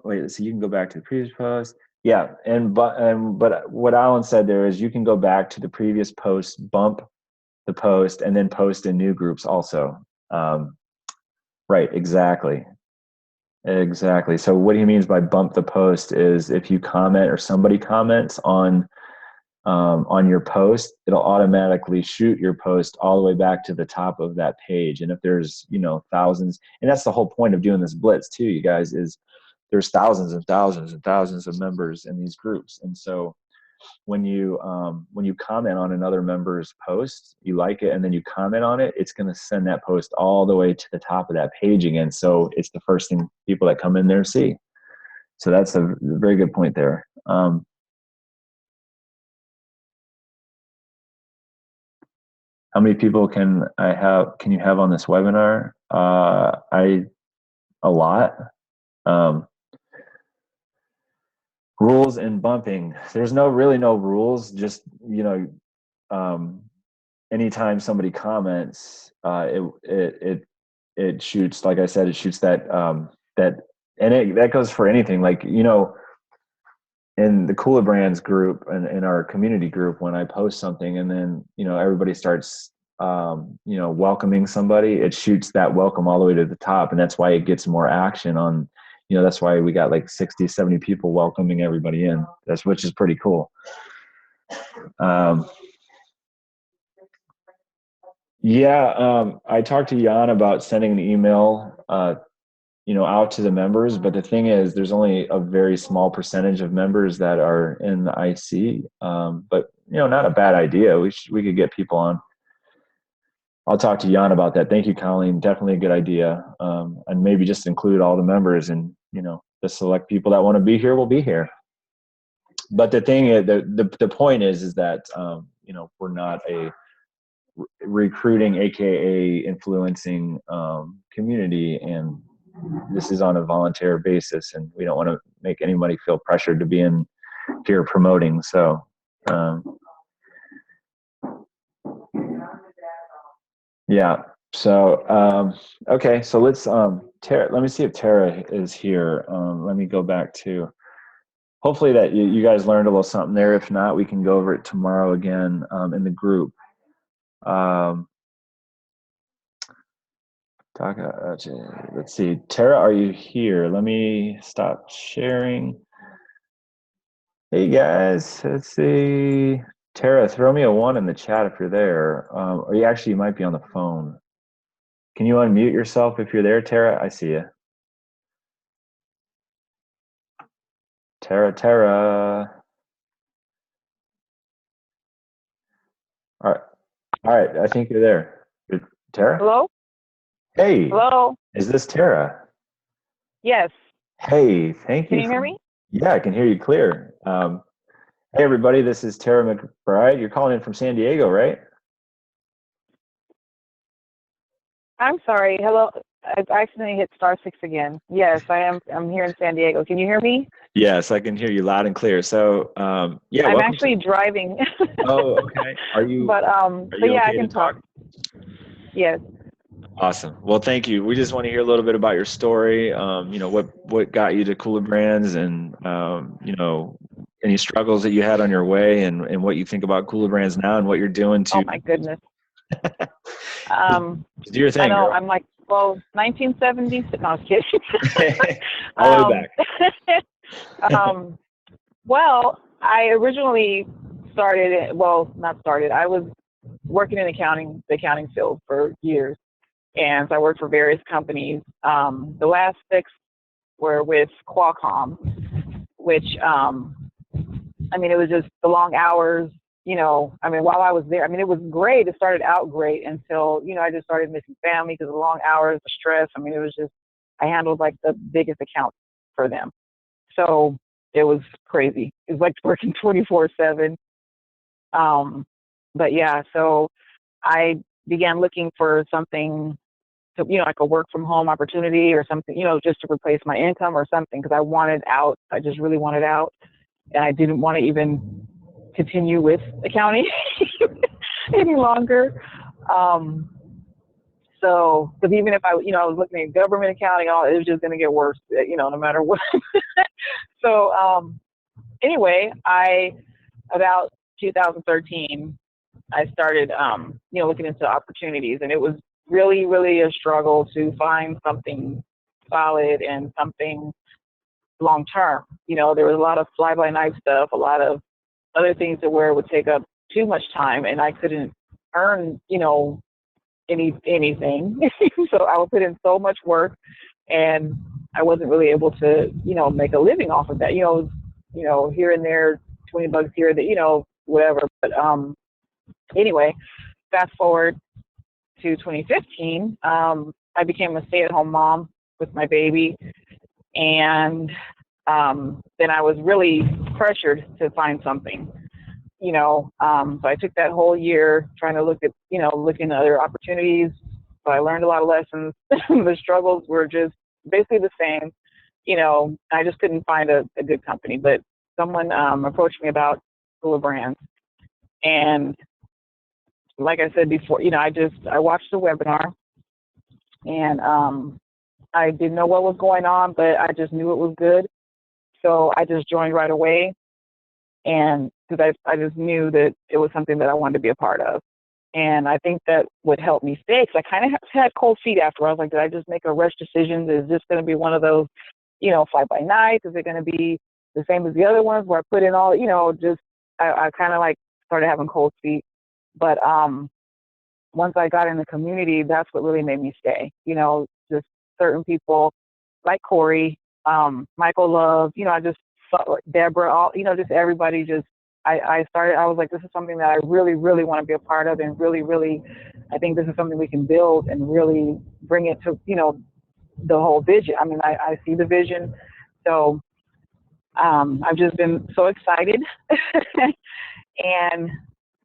Speaker 1: wait, so you can go back to the previous post. Yeah. But what Alan said there is you can go back to the previous post, bump the post, and then post in new groups also. Right. Exactly. So what he means by bump the post is if you comment or somebody comments on your post, it'll automatically shoot your post all the way back to the top of that page. And if there's, thousands, and that's the whole point of doing this blitz too, you guys, is there's thousands and thousands and thousands of members in these groups. And so when you comment on another member's post, you like it, and then you comment on it, it's going to send that post all the way to the top of that page again. So it's the first thing people that come in there see. So that's a very good point there. How many people can you have on this webinar? A lot. Rules and bumping. There's really no rules. Just, anytime somebody comments, it shoots. Like I said, it shoots that goes for anything. Like, in the kulaBrands group and in our community group, when I post something and then, everybody starts, welcoming somebody, it shoots that welcome all the way to the top. And that's why it gets more action on, that's why we got like 60, 70 people welcoming everybody in. Which is pretty cool. I talked to Jan about sending an email, out to the members. But the thing is, there's only a very small percentage of members that are in the IC. But not a bad idea. We could get people on. I'll talk to Jan about that. Thank you, Colleen. Definitely a good idea. And maybe just include all the members, and the select people that want to be here will be here. But the thing is, the point is that we're not a recruiting, aka influencing community, and this is on a volunteer basis, and we don't want to make anybody feel pressured to be in here promoting. So okay, so let's Tara, let me see if Tara is here. Let me go back to, hopefully that you guys learned a little something there. If not, we can go over it tomorrow again in the group. Let's see. Tara, are you here? Let me stop sharing. Hey guys, let's see. Tara, throw me a 1 in the chat if you're there. Or you might be on the phone. Can you unmute yourself if you're there, Tara? I see you. Tara. All right. I think you're there. Tara?
Speaker 3: Hello?
Speaker 1: Hey.
Speaker 3: Hello?
Speaker 1: Is this Tara?
Speaker 3: Yes.
Speaker 1: Hey, thank you.
Speaker 3: Can you hear me?
Speaker 1: Yeah, I can hear you clear. Hey, everybody, this is Tara McBride. You're calling in from San Diego, right?
Speaker 3: I'm sorry. Hello. I accidentally hit *6 again. Yes, I am. I'm here in San Diego. Can you hear me?
Speaker 1: Yes, I can hear you loud and clear. So,
Speaker 3: I'm actually driving.
Speaker 1: Oh, okay. Are you?
Speaker 3: But
Speaker 1: yeah,
Speaker 3: I can talk. Yes.
Speaker 1: Awesome. Well, thank you. We just want to hear a little bit about your story. What got you to kulaBrands, and any struggles that you had on your way, and what you think about kulaBrands now, and what you're doing to.
Speaker 3: Oh my goodness.
Speaker 1: Do your thing.
Speaker 3: I know.
Speaker 1: Girl.
Speaker 3: I'm like, 1970s. No, I was kidding.
Speaker 1: All the way
Speaker 3: back. Well, I originally started. Well, not started. I was working in the accounting field for years. And so I worked for various companies. The last 6 were with Qualcomm, which, it was just the long hours, while I was there, it was great. It started out great until, I just started missing family because of the long hours, the stress. It was just, I handled like the biggest account for them. So it was crazy. It was like working 24/7. But yeah, so I began looking for something to, like a work from home opportunity or something, just to replace my income or something, because I wanted out. I just really wanted out, and I didn't want to even continue with accounting any longer. So, because even if I was looking at government accounting, it was just going to get worse, no matter what. So, anyway, about 2013, I started, looking into opportunities, and it was really, really a struggle to find something solid and something long-term. There was a lot of fly-by-night stuff, a lot of other things where it would take up too much time, and I couldn't earn, anything. So I would put in so much work, and I wasn't really able to, make a living off of that. Here and there, $20 here, that, whatever. But anyway, fast forward to 2015, I became a stay-at-home mom with my baby, and then I was really pressured to find something, so I took that whole year trying to look at other opportunities. So I learned a lot of lessons. The struggles were just basically the same, I just couldn't find a good company. But someone approached me about kulaBrands, and like I said before, I watched the webinar, and I didn't know what was going on, but I just knew it was good. So I just joined right away, and because I just knew that it was something that I wanted to be a part of. And I think that would help me stay, because I kind of had cold feet after. I was like, did I just make a rush decision? Is this going to be one of those, fly by nights? Is it going to be the same as the other ones where I put in all, I kind of like started having cold feet. But once I got in the community, that's what really made me stay. Just certain people like Corey, Michael Love, I just saw Deborah, all, just everybody just, I was like, this is something that I really, really want to be a part of, and really, really, I think this is something we can build and really bring it to, the whole vision. I mean, I see the vision. So I've just been so excited. And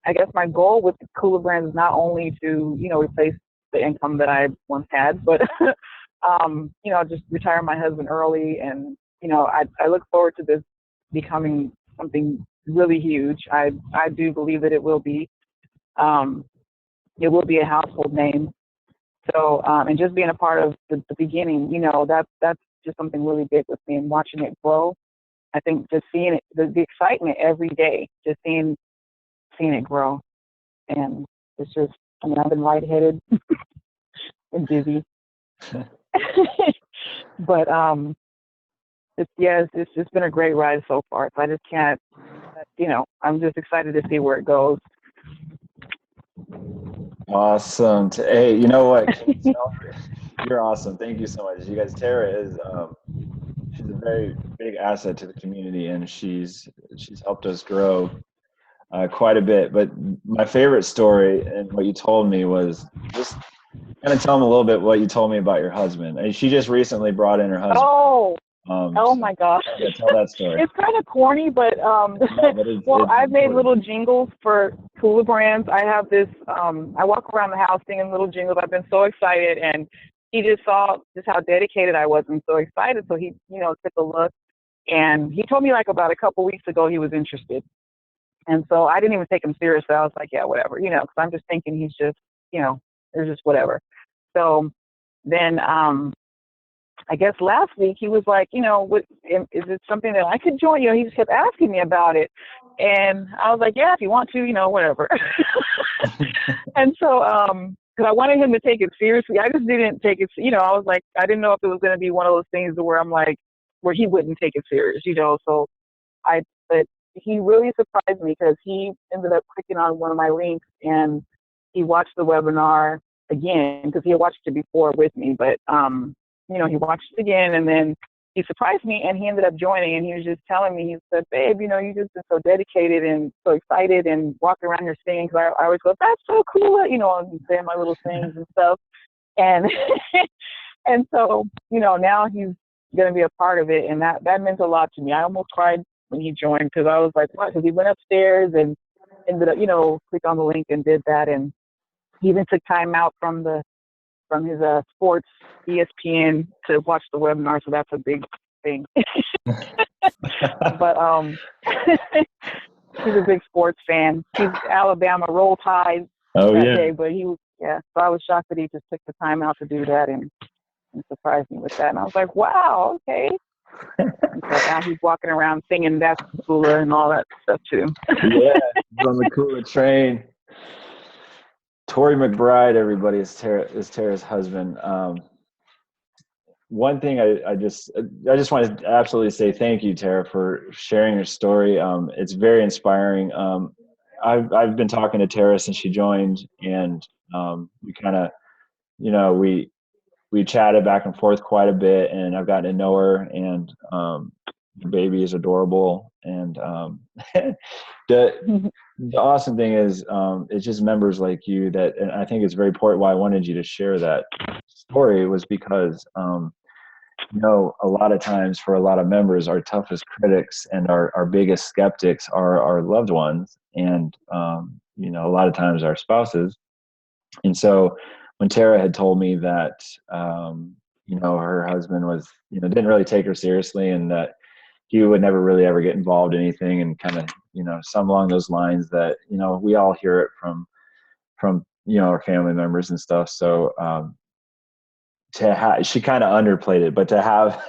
Speaker 3: I guess my goal with kulaBrands is not only to, replace the income that I once had, but, just retire my husband early. And, I look forward to this becoming something really huge. I do believe that it will be a household name. So, and just being a part of the beginning, that's just something really big with me, and watching it grow. I think just seeing it, the excitement every day, just seeing it grow. And it's just, I've been lightheaded and dizzy, but, it's just been a great ride so far. So I just can't, I'm just excited to see where it goes.
Speaker 1: Awesome. Hey, you know what? You're awesome. Thank you so much. You guys, Tara is she's a very big asset to the community, and she's helped us grow quite a bit. But my favorite story and what you told me was just kind of tell them a little bit what you told me about your husband. And she just recently brought in her husband.
Speaker 3: Oh my gosh.
Speaker 1: Yeah, tell that story.
Speaker 3: It's kind of corny, but
Speaker 1: No, but
Speaker 3: well,
Speaker 1: it's
Speaker 3: I've made
Speaker 1: important.
Speaker 3: little jingles for kulaBrands. I have this, I walk around the house singing little jingles. I've been so excited, and he just saw just how dedicated I was and so excited. So he, took a look, and he told me like about a couple weeks ago he was interested. And so I didn't even take him seriously. I was like, yeah, whatever, because I'm just thinking he's just, there's just whatever. So then, I guess last week he was like, is it something that I could join? He just kept asking me about it. And I was like, yeah, if you want to, whatever. And so, because I wanted him to take it seriously, I just didn't take it, I was like, I didn't know if it was going to be one of those things where I'm like, where he wouldn't take it serious, so but he really surprised me, because he ended up clicking on one of my links, and he watched the webinar again, because he had watched it before with me, but, he watched it again, and then he surprised me, and he ended up joining, and he was just telling me, he said, babe, you just been so dedicated and so excited and walking around here singing, because I always go, that's so cool, and saying my little things and stuff. And, and so, now he's going to be a part of it, and that meant a lot to me. I almost cried when he joined, because I was like, what? Because he went upstairs and ended up, clicked on the link and did that, and he even took time out from his sports ESPN to watch the webinar, so that's a big thing. But he's a big sports fan. He's Alabama Roll Tide day, but so I was shocked that he just took the time out to do that and surprised me with that. And I was like, wow, okay. And so now he's walking around singing "That's Kula" and all that stuff too.
Speaker 1: Yeah, he's on the Kula train. Tori McBride, everybody, is Tara's husband. One thing I just want to absolutely say thank you, Tara, for sharing your story. It's very inspiring. I've been talking to Tara since she joined, and we kind of, we chatted back and forth quite a bit, and I've gotten to know her, and the baby is adorable. And the awesome thing is, it's just members like you that, and I think it's very important. Why I wanted you to share that story was because, a lot of times for a lot of members, our toughest critics and our biggest skeptics are our loved ones, and a lot of times our spouses. And so when Tara had told me that, her husband was, didn't really take her seriously, and that he would never really ever get involved in anything, and kind of, some along those lines that, we all hear it from, our family members and stuff. So, she kind of underplayed it, but to have,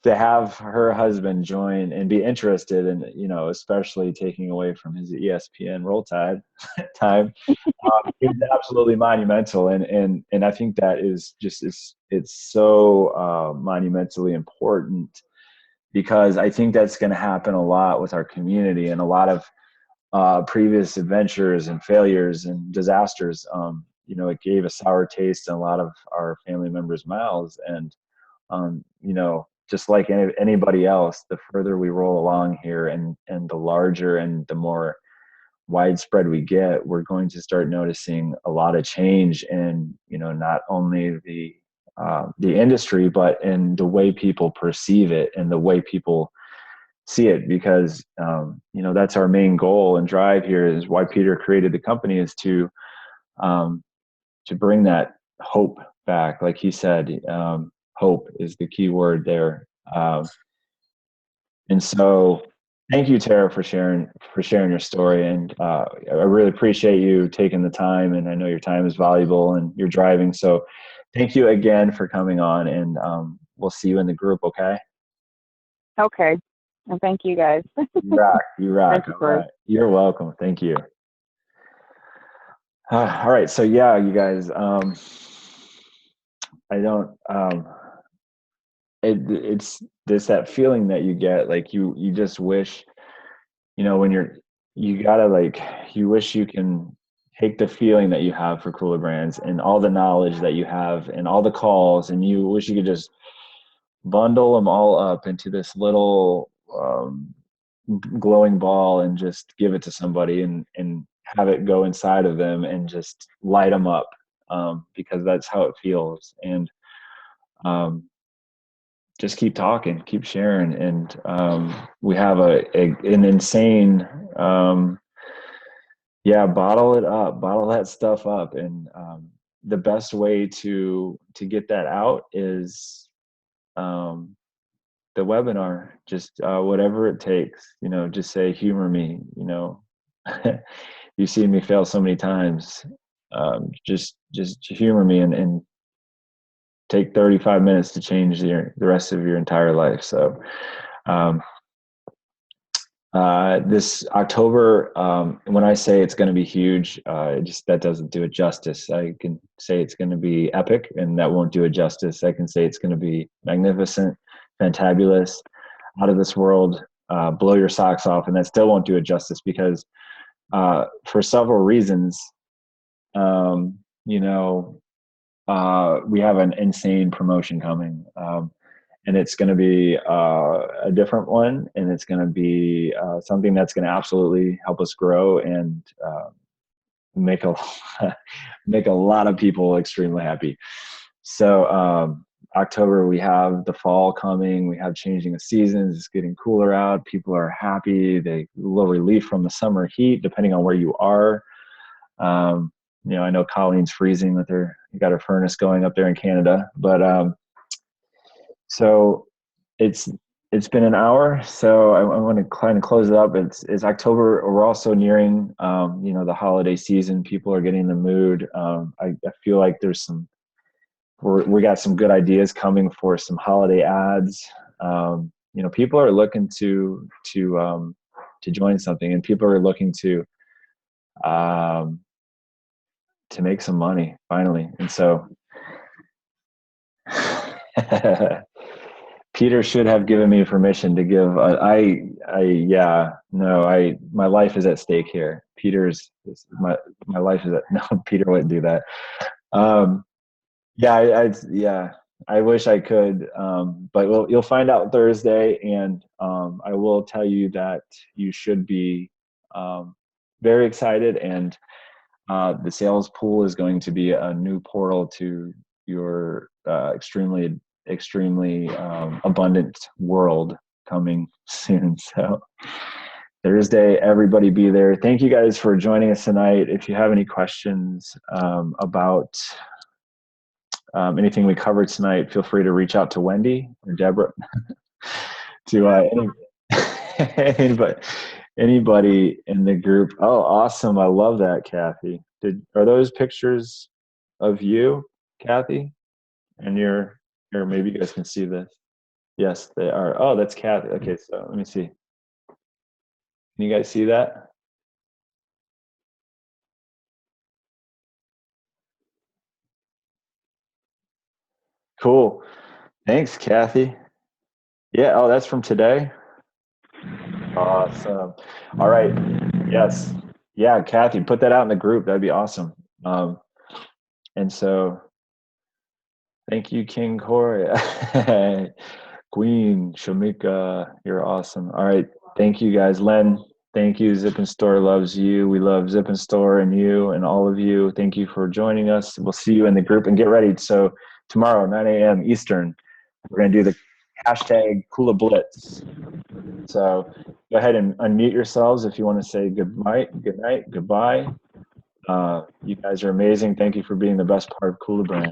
Speaker 1: to have her husband join and be interested in, especially taking away from his ESPN Roll Tide time, is absolutely monumental. And I think that is just, it's so monumentally important, because I think that's going to happen a lot with our community, and a lot of previous adventures and failures and disasters. It gave a sour taste in a lot of our family members' mouths. And, just like anybody else, the further we roll along here, and the larger and the more widespread we get, we're going to start noticing a lot of change in, not only the industry, but in the way people perceive it and the way people see it. Because, that's our main goal and drive here, is why Peter created the company, is to bring that hope back. Like he said, hope is the key word there. And so thank you, Tara, for sharing your story. And I really appreciate you taking the time, and I know your time is valuable and you're driving. So thank you again for coming on, and we'll see you in the group. Okay.
Speaker 3: Okay. And thank you guys.
Speaker 1: You rock.
Speaker 3: Thank you,
Speaker 1: All right. You're welcome. Thank you. All right. So yeah, you guys, I don't, it's this, that feeling that you get, like you just wish, when you wish you can take the feeling that you have for kulaBrands and all the knowledge that you have and all the calls, and you wish you could just bundle them all up into this little glowing ball and just give it to somebody, and have it go inside of them and just light them up, because that's how it feels. And just keep talking, keep sharing. And we have an insane, bottle it up, bottle that stuff up. And the best way to get that out is the webinar. Just whatever it takes, just say, humor me, you've seen me fail so many times. Just humor me, and take 35 minutes to change the rest of your entire life. So this October, when I say it's going to be huge, that doesn't do it justice. I can say it's going to be epic, and that won't do it justice. I can say it's going to be magnificent, fantabulous, out of this world, blow your socks off, and that still won't do it justice, because for several reasons, we have an insane promotion coming, and it's going to be a different one, and it's going to be something that's going to absolutely help us grow and make a lot of people extremely happy. So October, we have the fall coming. We have changing of seasons. It's getting cooler out. People are happy. They a little relief from the summer heat, depending on where you are. I know Colleen's freezing with you got her furnace going up there in Canada, but so it's been an hour. So I want to kind of close it up. It's October. We're also nearing, the holiday season. People are getting in the mood. I feel like there's we got some good ideas coming for some holiday ads. People are looking to join something, and people are looking to make some money finally. And so Peter should have given me permission to give. My life is at stake here. My life is at, no, Peter wouldn't do that. I wish I could, but you'll find out Thursday, and I will tell you that you should be very excited. And the sales pool is going to be a new portal to your extremely abundant world coming soon. So Thursday, everybody be there. Thank you guys for joining us tonight. If you have any questions about anything we covered tonight, feel free to reach out to Wendy or Deborah. to anybody in the group. Oh, awesome. I love that, Kathy. Are those pictures of you, Kathy? And you're here, maybe you guys can see this. Yes, they are. Oh, that's Kathy. Okay, so let me see. Can you guys see that? Cool. Thanks, Kathy. Yeah, oh, that's from today. Awesome. All right. Yes. Yeah, Kathy, put that out in the group. That'd be awesome. And so thank you, King Corey. Queen, Shamika, you're awesome. All right. Thank you guys. Len, thank you. Zip and Store loves you. We love Zip and Store and you and all of you. Thank you for joining us. We'll see you in the group and get ready. So tomorrow, 9 a.m. Eastern, we're going to do the hashtag kulaBlitz. So go ahead and unmute yourselves if you want to say good night, goodbye. You guys are amazing. Thank you for being the best part of kulaBrands.